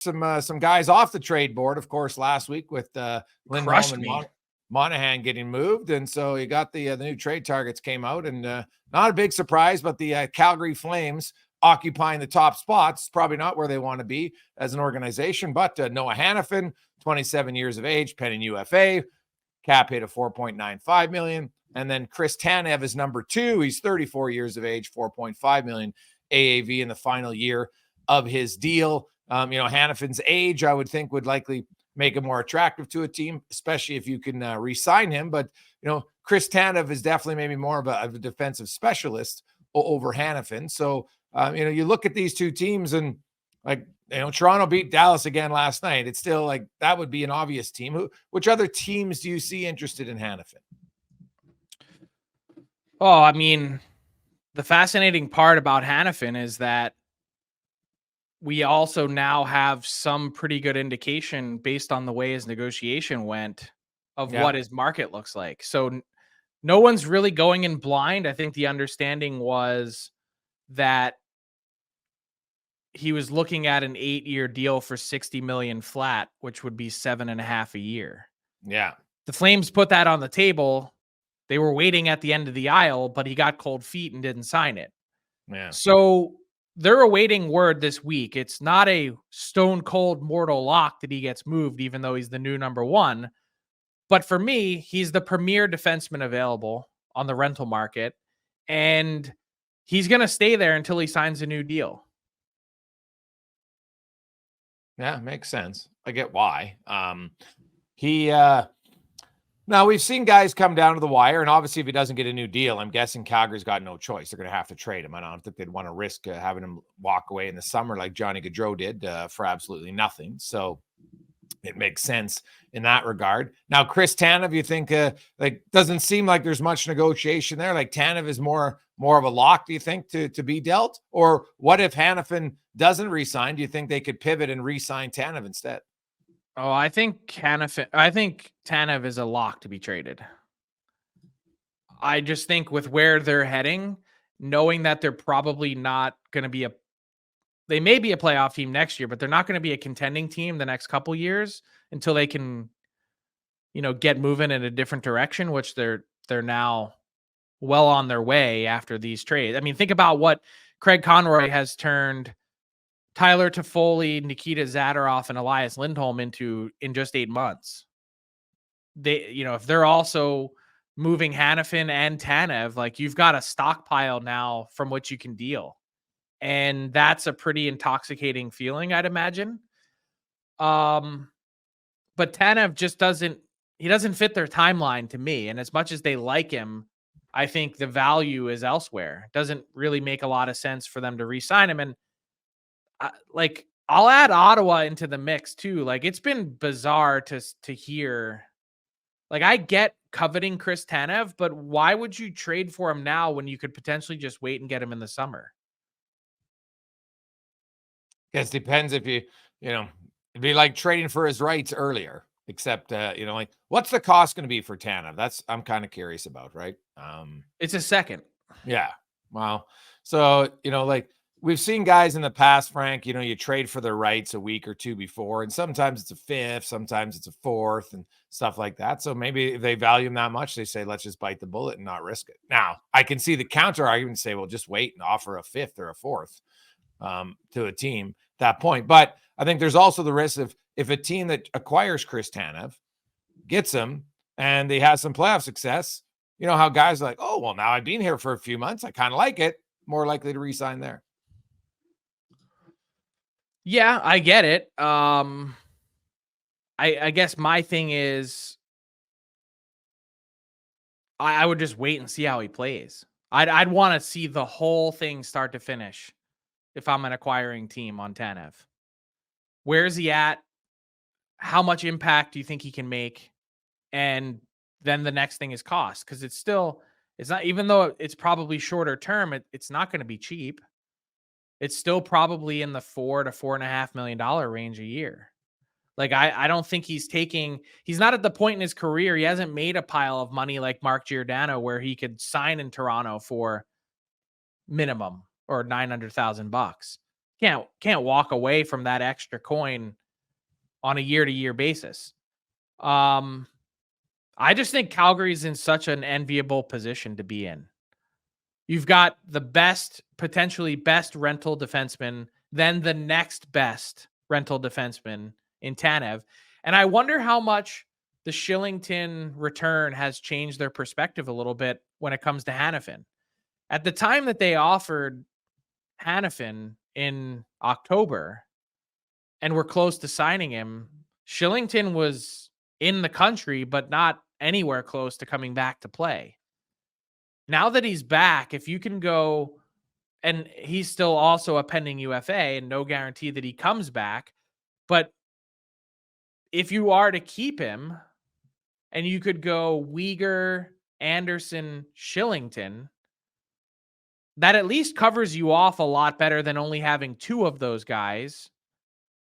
some guys off the trade board, of course, last week with Lindholm and Monahan getting moved. And so you got the new trade targets came out, and not a big surprise, but the Calgary Flames occupying the top spots, probably not where they want to be as an organization, but Noah Hannafin, 27 years of age, pending UFA, cap hit of $4.95 million. And then Chris Tanev is number 2. He's 34 years of age, $4.5 million AAV in the final year of his deal. Hannafin's age, I would think, would likely make him more attractive to a team, especially if you can re-sign him. But, Chris Tanev is definitely maybe more of a defensive specialist over Hannafin. So, you look at these two teams and Toronto beat Dallas again last night. It's still like that would be an obvious team. Which other teams do you see interested in Hannafin? Oh, I mean, the fascinating part about Hannafin is that we also now have some pretty good indication based on the way his negotiation went of what his market looks like. So no one's really going in blind. I think the understanding was that he was looking at an 8-year deal for $60 million flat, which would be $7.5 a year. Yeah. The Flames put that on the table. They were waiting at the end of the aisle, but he got cold feet and didn't sign it. Yeah. So they're awaiting word this week. It's not a stone cold mortal lock that he gets moved, even though he's the new number 1. But for me, he's the premier defenseman available on the rental market, and he's going to stay there until he signs a new deal. Yeah, makes sense. I get why. Now we've seen guys come down to the wire, and obviously if he doesn't get a new deal, I'm guessing Calgary's got no choice. They're going to have to trade him. I don't think they'd want to risk having him walk away in the summer like Johnny Gaudreau did for absolutely nothing. So it makes sense in that regard. Now, Chris Tanev, you think doesn't seem like there's much negotiation there. Like Tanev is more of a lock, do you think, to be dealt? Or what if Hannafin doesn't re-sign? Do you think they could pivot and re-sign Tanev instead? Oh, I think Tanev is a lock to be traded. I just think with where they're heading, knowing that they're probably not going to be they may be a playoff team next year, but they're not going to be a contending team the next couple years until they can, get moving in a different direction, which they're now well on their way after these trades. I mean, think about what Craig Conroy has turned Tyler Toffoli, Nikita Zadorov, and Elias Lindholm into in just 8 months. If they're also moving Hannafin and Tanev, like you've got a stockpile now from which you can deal. And that's a pretty intoxicating feeling, I'd imagine. But Tanev just doesn't fit their timeline to me. And as much as they like him, I think the value is elsewhere. It doesn't really make a lot of sense for them to re-sign him. And I'll add Ottawa into the mix too. Like it's been bizarre to hear. Like I get coveting Chris Tanev, but why would you trade for him now when you could potentially just wait and get him in the summer? Guess depends if it'd be like trading for his rights earlier, except, what's the cost going to be for Tanev? I'm kind of curious about, right? It's a second. Yeah. Wow. So, we've seen guys in the past, Frank, you trade for their rights a week or two before, and sometimes it's a fifth, sometimes it's a fourth and stuff like that. So maybe if they value him that much, they say, let's just bite the bullet and not risk it. Now, I can see the counter argument say, well, just wait and offer a fifth or a fourth to a team at that point. But I think there's also the risk of if a team that acquires Chris Tanev gets him and they have some playoff success, how guys are like, oh, well, now I've been here for a few months. I kind of like it. More likely to re-sign there. Yeah, I get it. I guess my thing is I would just wait and see how he plays. I'd want to see the whole thing start to finish if I'm an acquiring team on Tanev. Where is he at? How much impact do you think he can make? And then the next thing is cost, because it's not, even though it's probably shorter term, it's not going to be cheap. It's still probably in the $4 to $4.5 million range a year. Like I don't think he's not at the point in his career. He hasn't made a pile of money like Mark Giordano where he could sign in Toronto for minimum or $900,000. Can't walk away from that extra coin on a year-to-year basis. I just think Calgary's in such an enviable position to be in. You've got the potentially best rental defenseman, then the next best rental defenseman in Tanev. And I wonder how much the Shillington return has changed their perspective a little bit when it comes to Hanifin. At the time that they offered Hanifin in October and were close to signing him, Shillington was in the country, but not anywhere close to coming back to play. Now that he's back, if you can go, and he's still also a pending UFA and no guarantee that he comes back, but if you are to keep him and you could go Weegar, Anderson, Shillington, that at least covers you off a lot better than only having two of those guys,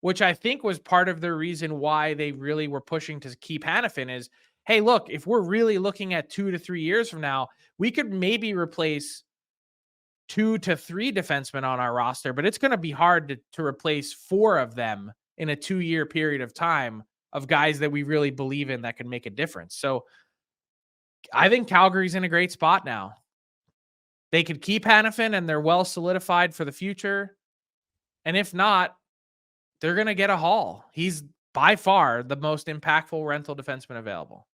which I think was part of the reason why they really were pushing to keep Hanifin is, hey, look, if we're really looking at 2 to 3 years from now, we could maybe replace 2 to 3 defensemen on our roster, but it's going to be hard to replace 4 of them in a 2-year period of time of guys that we really believe in that can make a difference. So I think Calgary's in a great spot now. They could keep Hanifin and they're well solidified for the future. And if not, they're going to get a haul. He's by far the most impactful rental defenseman available.